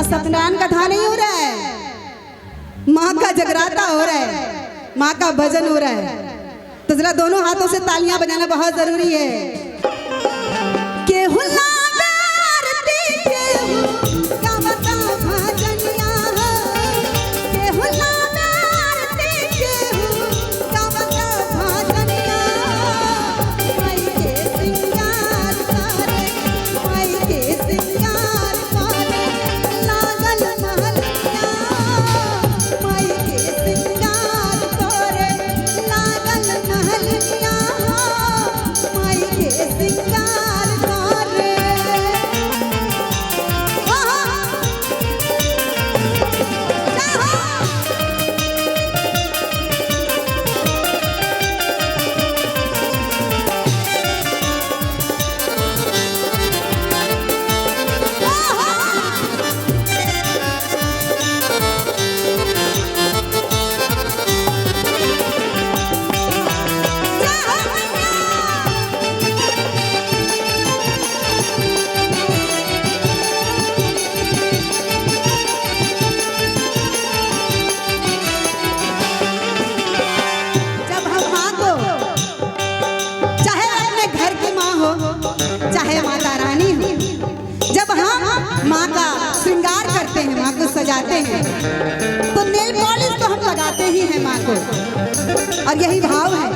सत्यनारायण कथा नहीं हो रहा है, माँ का जगराता हो रहा है, माँ का भजन हो रहा है। तो जरा दोनों हाथों से तालियां बजाना बहुत जरूरी है। माँ का श्रृंगार करते हैं, माँ को सजाते हैं, तो नेल पॉलिश तो हम लगाते ही हैं माँ को। और यही भाव है,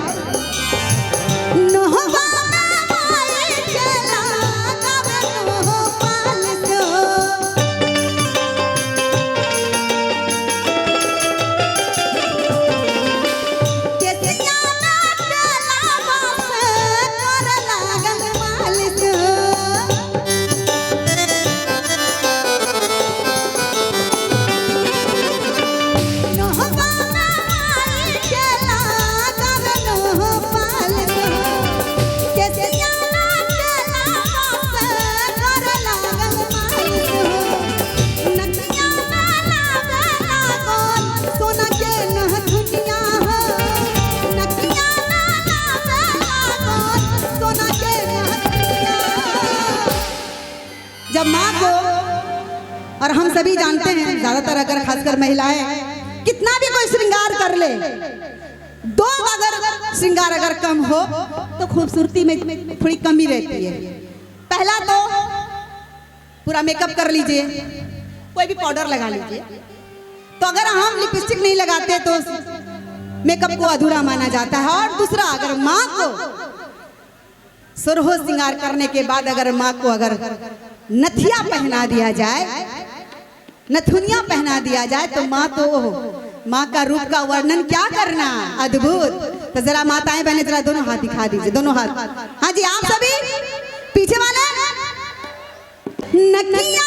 जब माँ को, और हम सभी जानते हैं ज्यादातर अगर खासकर महिलाएं कितना भी कोई श्रृंगार कर ले, दो अगर श्रृंगार अगर कम हो तो खूबसूरती में थोड़ी कमी रहती है। पहला तो पूरा मेकअप कर लीजिए, कोई भी पाउडर लगा लीजिए, तो अगर हम लिपस्टिक नहीं लगाते तो मेकअप को अधूरा माना जाता है। और दूसरा, अगर माँ को सुरहो श्रृंगार करने के बाद अगर माँ को अगर नथिया पहना दिया जाए, नथुनिया पहना दिया जाए, तो माँ माँ का रूप का वर्णन क्या करना, अद्भुत। तो जरा माताएं बहने जरा दोनों हाथ दिखा दीजिए, दोनों हाथ। हाँ जी, आप सभी पीछे वाले नथिया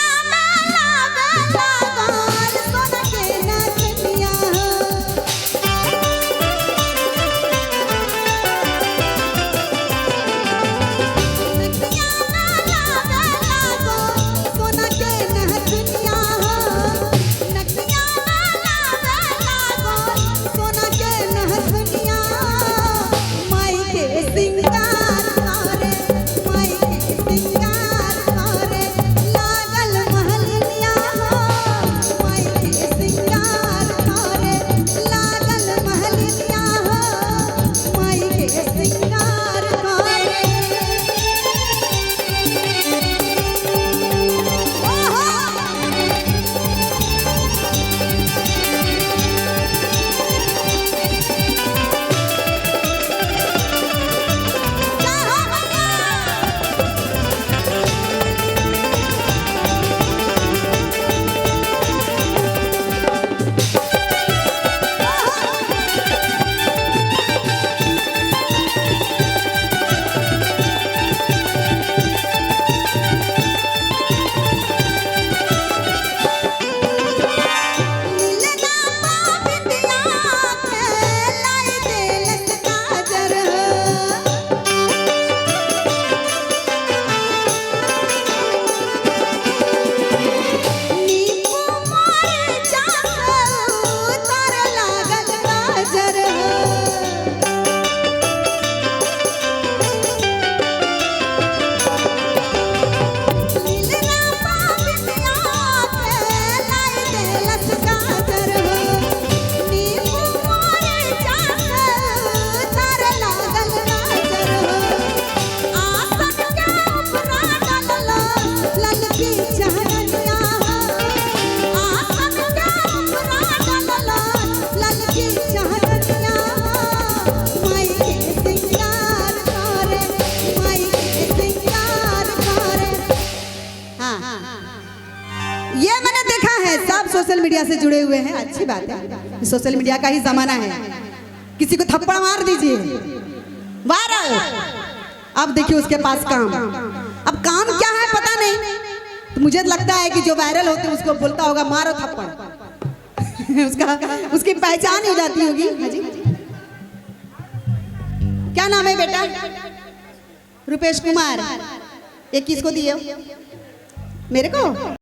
लागल महल ये मैंने देखा है, सब सोशल मीडिया से जुड़े हुए हैं, अच्छी बात है, सोशल मीडिया का ही जमाना है। किसी को थप्पड़ मार दीजिए, वायरल। अब देखिए उसके पास काम, अब काम क्या है पता नहीं, तो मुझे लगता है कि जो वायरल होते हैं उसको बोलता होगा मारो थप्पड़। उसकी पहचान हो जाती होगी। हाँ जी, क्या नाम है बेटा? रुपेश कुमार। ये किसको दिए? मेरे को।